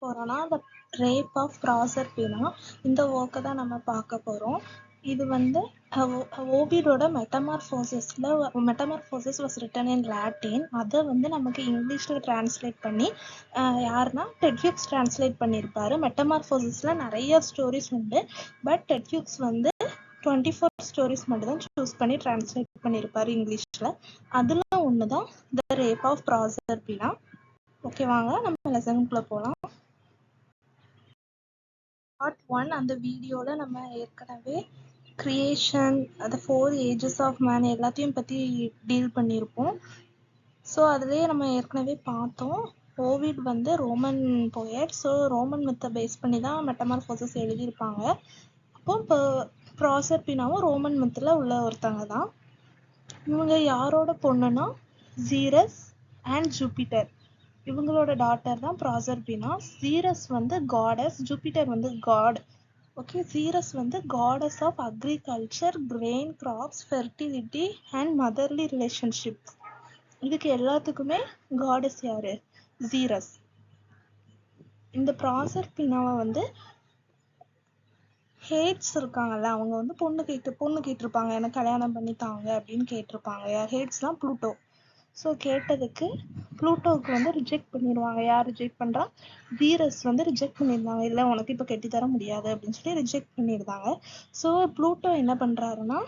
போறோம்னா த rape of ப்ராசர்பினா இந்த ஒர்க்கை தான் நம்ம பார்க்க போகிறோம். இது வந்து ஓவிடோட metamorphosis was written in Latin. அதை வந்து நமக்கு இங்கிலீஷில் டிரான்ஸ்லேட் பண்ணி யாருன்னா டெட் ஹியூக்ஸ் டிரான்ஸ்லேட் பண்ணியிருப்பாரு. மெட்டமார்ஃபோசிஸில் நிறைய ஸ்டோரிஸ் உண்டு, பட் டெட் ஹியூக்ஸ் வந்து 24 ஸ்டோரிஸ் மட்டும் தான் சூஸ் பண்ணி டிரான்ஸ்லேட் பண்ணியிருப்பாரு இங்கிலீஷில். அதில் ஒன்று தான் த ரேப் ஆஃப் ப்ராசர்பினா. ஓகே, வாங்க நம்ம லெசனுக்குள்ளே போகலாம். பார்ட் 1 அந்த வீடியோவில் நம்ம ஏற்கனவே கிரியேஷன், அந்த 4 ஏஜஸ் ஆஃப் மேன் எல்லாத்தையும் பற்றி டீல் பண்ணியிருப்போம். ஸோ அதுலேயே நம்ம ஏற்கனவே பார்த்தோம். ஓவிட் வந்து ரோமன் போயட். ஸோ ரோமன் மித்தை பேஸ் பண்ணி தான் மெட்டமார்ஃபோசிஸ் எழுதியிருப்பாங்க. அப்போ இப்போ ப்ராசர்பினாவும் ரோமன் மித்தில் உள்ள ஒருத்தங்க தான். இவங்க யாரோட பொண்ணுன்னா ஜீரஸ் அண்ட் ஜூபிட்டர். இவங்களோட டாட்டர் தான் ப்ராசர்பினா. ஜீரஸ் வந்து காடஸ், ஜூபிட்டர் வந்து காட். ஓகே, ஜீரஸ் வந்து goddess of agriculture, grain crops, fertility and motherly relationship. இதுக்கு எல்லாத்துக்குமே காடஸ் யாரு? ஜீரஸ். இந்த ப்ராசர்பினாவை வந்து ஹேட்ஸ் இருக்காங்கல்ல, அவங்க வந்து பொண்ணு கேட்டிருப்பாங்க, எனக்கு கல்யாணம் பண்ணி தாங்க அப்படின்னு கேட்டிருப்பாங்க. ஹேட்ஸ்லாம் ப்ளூட்டோ. ஸோ கேட்டதுக்கு ப்ளூட்டோவுக்கு வந்து ரிஜெக்ட் பண்ணிடுவாங்க. யார் ரிஜெக்ட் பண்ணுறா? ஜீரஸ் வந்து ரிஜெக்ட் பண்ணியிருந்தாங்க. இல்லை, உனக்கு இப்போ கெட்டித்தர முடியாது அப்படின்னு சொல்லி ரிஜெக்ட் பண்ணியிருந்தாங்க. ஸோ ப்ளூட்டோ என்ன பண்ணுறாருன்னா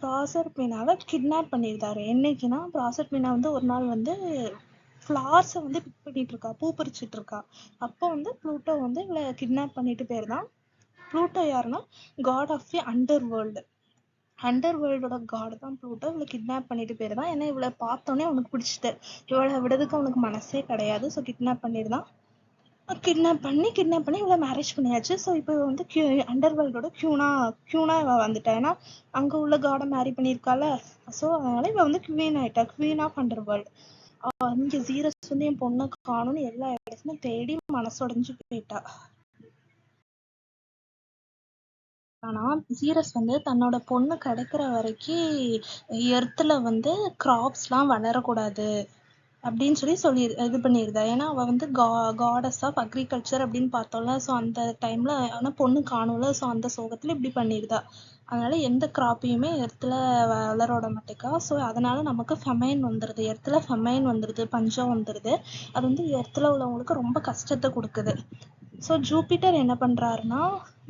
ப்ராசர்பினாவை கிட்னாப் பண்ணியிருந்தாரு. என்னைக்குன்னா ப்ராசர்பினா வந்து ஒரு நாள் வந்து ஃப்ளார்ஸை வந்து பிக் பண்ணிட்டு இருக்கா, பூ பறிச்சுட்டு இருக்கா. அப்போ வந்து ப்ளூட்டோ வந்து இவளை கிட்னாப் பண்ணிட்டு போயிருந்தான். ப்ளூட்டோ யாருன்னா god of the underworld. அண்டர் வேர்ல்டோட காடு தான் ப்ளூட்டோ. இவளை கிட்னாப் பண்ணிட்டு போயிருந்தான். ஏன்னா இவளை பார்த்தோன்னே அவனுக்கு பிடிச்சிட்டு, இவளை விடுறதுக்கு அவனுக்கு மனசே கிடையாது. So kidnap பண்ணியிருந்தான். கிட்னாப் பண்ணி இவளை மேரேஜ் பண்ணியாச்சு. ஸோ இப்போ வந்து அண்டர் வேர்ல்டோட கியூனா இவ வந்துட்டா. ஏன்னா அங்கே உள்ள காடை மேரி பண்ணியிருக்கால. ஸோ அதனால இவ வந்து குவீன் ஆயிட்டா, குவீன் ஆஃப் அண்டர் வேர்ல்டு. இங்கே ஜீரஸ் வந்து என் பொண்ணை காணும்னு எல்லா இடத்துலையும் தேடி மனசுடைஞ்சு போயிட்டா. ஆனா ஜீரஸ் வந்து தன்னோட பொண்ணு கிடைக்கிற வரைக்கும் எர்த்துல வந்து கிராப்ஸ்லாம் வளரக்கூடாது அப்படின்னு சொல்லி இது பண்ணியிருந்தா. ஏன்னா அவள் வந்து காடஸ் ஆஃப் அக்ரிகல்ச்சர் அப்படின்னு பார்த்தோம்ல. ஸோ அந்த டைமில் ஆனால் பொண்ணு காணும்ல. ஸோ அந்த சோகத்தில் இப்படி பண்ணியிருந்தா. அதனால எந்த கிராப்பையுமே எர்த்தில் வளர விட மாட்டேக்கா. ஸோ அதனால நமக்கு ஃபெமைன் வந்துடுது, எர்த்தில் ஃபெமைன் வந்துடுது, பஞ்சம் வந்துடுது. அது வந்து எர்த்தில் உள்ளவங்களுக்கு ரொம்ப கஷ்டத்தை கொடுக்குது. ஸோ ஜூபிட்டர் என்ன பண்ணுறாருன்னா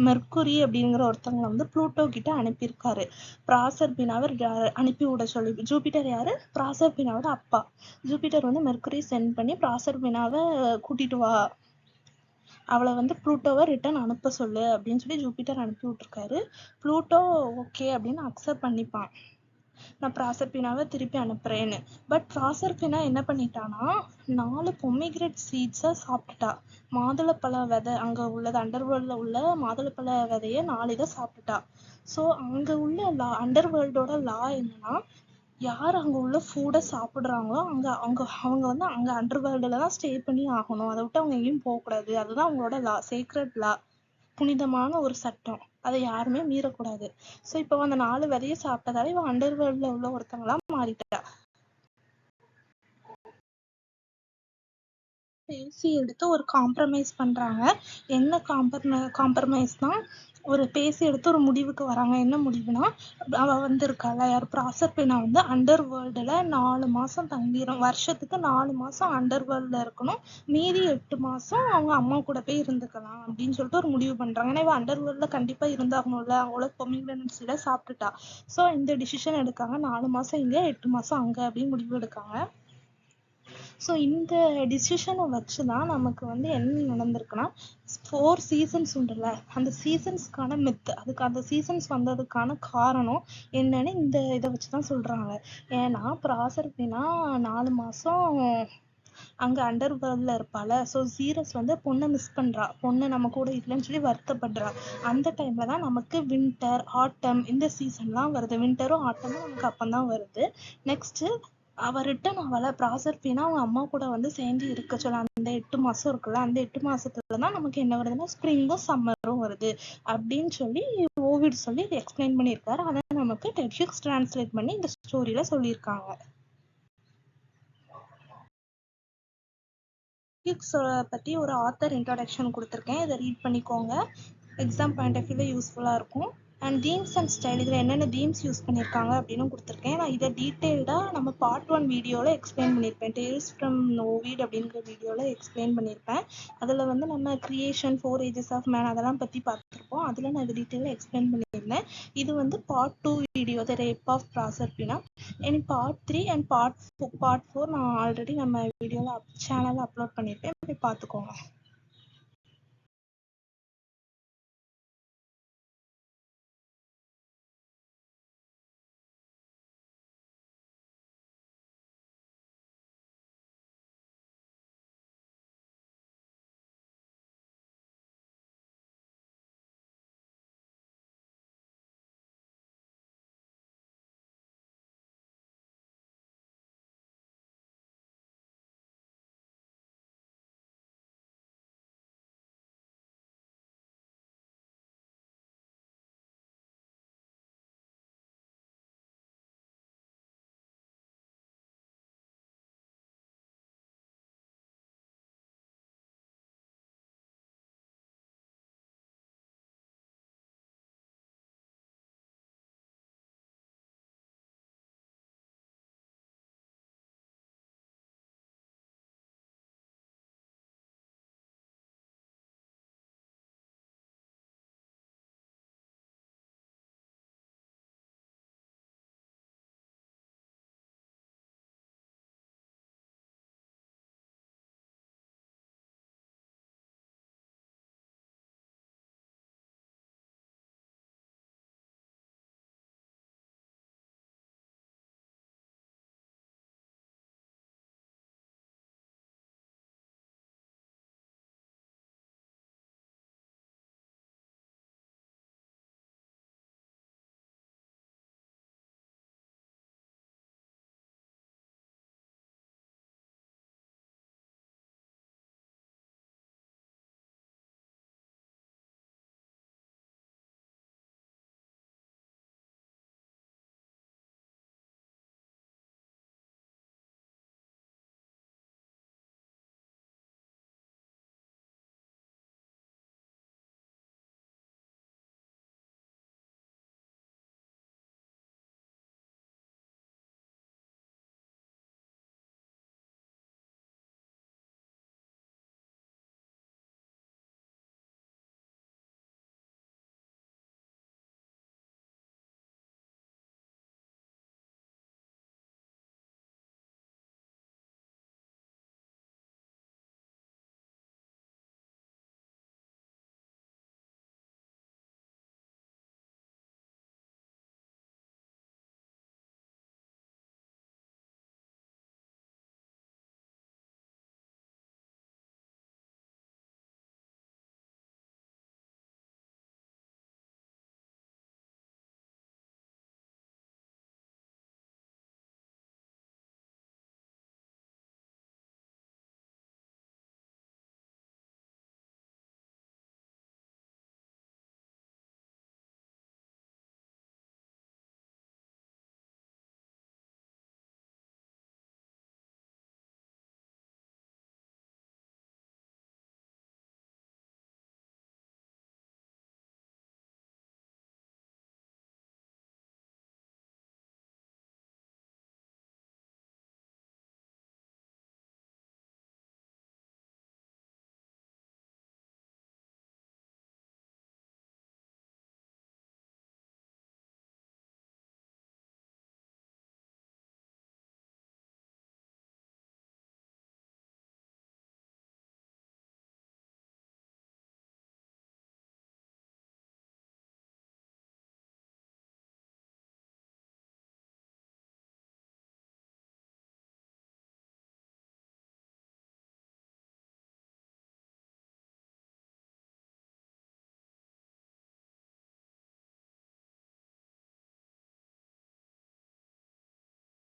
மெர்க்குரி அப்படிங்கிற ஒருத்தவங்களை வந்து ப்ளூட்டோ கிட்ட அனுப்பியிருக்காரு, ப்ராசர்பினாவை அனுப்பி விட சொல்லி. ஜூபிட்டர் யாரு? ப்ராசர்பினாவோட அப்பா. ஜூபிட்டர் வந்து மெர்க்குரி சென்ட் பண்ணி ப்ராசர்பினாவை கூட்டிட்டு வா, அவளை வந்து ப்ளூட்டோவை ரிட்டர்ன் அனுப்ப சொல்லு அப்படின்னு சொல்லி ஜூபிட்டர் அனுப்பி விட்டுருக்காரு. ப்ளூட்டோ ஓகே அப்படின்னு அக்செப்ட் பண்ணிப்பான், நான் ப்ராசர்பினாவை திருப்பி அனுப்புறேன்னு. பட் ப்ராசர்பினா என்ன பண்ணிட்டானா 4 பொமிகிரேட் சீட்ஸை சாப்பிட்டுட்டா. மாதுளப்பழ விதை, அங்கே உள்ளது அண்டர்வேர்ல்டில் உள்ள மாதுளப்பழ விதையை 4 இதை சாப்பிட்டுட்டா. ஸோ அங்கே உள்ள அண்டர்வேர்ல்டோட லா என்னன்னா, யார் அங்கே உள்ள ஃபுட்டை சாப்பிட்றாங்களோ அவங்க வந்து அங்கே அண்டர்வேர்ல்டில் தான் ஸ்டே பண்ணி ஆகணும். அதை விட்டு அவங்க எங்கேயும் போகக்கூடாது. அதுதான் அவங்களோட லா, சேக்ரெட் லா, புனிதமான ஒரு சட்டம். அதை யாருமே மீறக்கூடாது. ஸோ இப்போ அந்த 4 விதையை சாப்பிட்டதால இவன் அண்டர்வேர்ல்டில் உள்ள ஒருத்தங்களா மாறிட்டா. பேசி எடுத்து ஒரு காம்ப்ரமைஸ் பண்ணுறாங்க. என்ன காம்ப்ரமைஸ்னா, ஒரு பேசி எடுத்து ஒரு முடிவுக்கு வராங்க. என்ன முடிவுனா, அவள் வந்து இருக்காள யார்? ப்ராசர்பினா வந்து அண்டர் வேர்ல்டில் 4 மாதம் தங்கிடும். வருஷத்துக்கு 4 மாதம் அண்டர் வேர்ல்டில் இருக்கணும், மீதி 8 மாதம் அவங்க அம்மா கூட போய் இருந்துக்கலாம் அப்படின்னு சொல்லிட்டு ஒரு முடிவு பண்ணுறாங்க. ஏன்னா இவன் அண்டர் வேர்ல்டில் கண்டிப்பாக இருந்தாகணும்ல, அவங்களோட பொமிகிரேட்ஸில் சாப்பிட்டுட்டா. ஸோ இந்த டிசிஷன் எடுக்காங்க, 4 மாதம் இங்கே 8 மாதம் அங்கே அப்படின்னு முடிவு எடுக்காங்க. ஸோ இந்த டிசிஷனை வச்சு தான் நமக்கு வந்து என்ன நடந்திருக்குன்னா, 4 சீசன்ஸ் உண்டுல்ல, அந்த சீசன்ஸ்க்கான மித்து, அதுக்கு அந்த சீசன்ஸ் வந்ததுக்கான காரணம் என்னன்னு இந்த இதை வச்சு தான் சொல்கிறாங்க. ஏன்னா ப்ராசர்பினா 4 மாதம் அங்கே அண்டர் வேர்ல்டில் இருப்பாள். ஸோ ஜீரஸ் வந்து பொண்ணை மிஸ் பண்ணுறா, பொண்ணு நம்ம கூட இல்லைன்னு சொல்லி வருத்தப்படுறா. அந்த டைமில் தான் நமக்கு வின்டர், ஆட்டம், இந்த சீசன்லாம் வருது. வின்டரும் ஆட்டமும் நமக்கு அப்போ தான் வருது. நெக்ஸ்ட்டு அவள் ரிட்டன் அவளை ப்ராசர்பினா அவங்க அம்மா கூட வந்து சேர்ந்து இருக்க சொல்ல. அந்த 8 மாதம் இருக்குல்ல, அந்த 8 மாதத்துல தான் நமக்கு என்ன வருதுன்னா ஸ்ப்ரிங்கும் சம்மரும் வருது அப்படின்னு சொல்லி ஓவிட் சொல்லி எக்ஸ்பிளைன் பண்ணியிருக்காரு. அதை நமக்கு டெட் ஹியூக்ஸ் டிரான்ஸ்லேட் பண்ணி இந்த ஸ்டோரியில் சொல்லியிருக்காங்க. குயிக்ஸ் பற்றி ஒரு ஆத்தர் இன்ட்ரடக்ஷன் கொடுத்துருக்கேன். இதை ரீட் பண்ணிக்கோங்க. எக்ஸாம் பாயிண்ட் ஆஃப் வியூவில் யூஸ்ஃபுல்லாக இருக்கும். அண்ட் தீம்ஸ் அண்ட் ஸ்டைல் இதில் என்னென்ன தீம்ஸ் யூஸ் பண்ணியிருக்காங்க அப்படின்னு கொடுத்துருக்கேன். நான் இதை டீட்டெயில்டாக நம்ம பார்ட் 1 வீடியோவில் எக்ஸ்பிளைன் பண்ணியிருப்பேன். டேல்ஸ் ஃப்ரம் ஓவிட் அப்படிங்கிற வீடியோவில் எக்ஸ்பிளைன் பண்ணியிருப்பேன். அதில் வந்து நம்ம கிரியேஷன் 4 ஏஜஸ் ஆஃப் மேன் அதெல்லாம் பற்றி பார்த்துருப்போம். அதில் நான் இது டீட்டெயிலாக எக்ஸ்பிளைன் பண்ணியிருந்தேன். இது வந்து part 2 video, the rape of Proserpina. இனி பார்ட் 3 அண்ட் பார்ட் 4 நான் ஆல்ரெடி நம்ம வீடியோவில் சேனலில் அப்லோட் பண்ணியிருப்பேன். போய் பார்த்துக்கோங்க.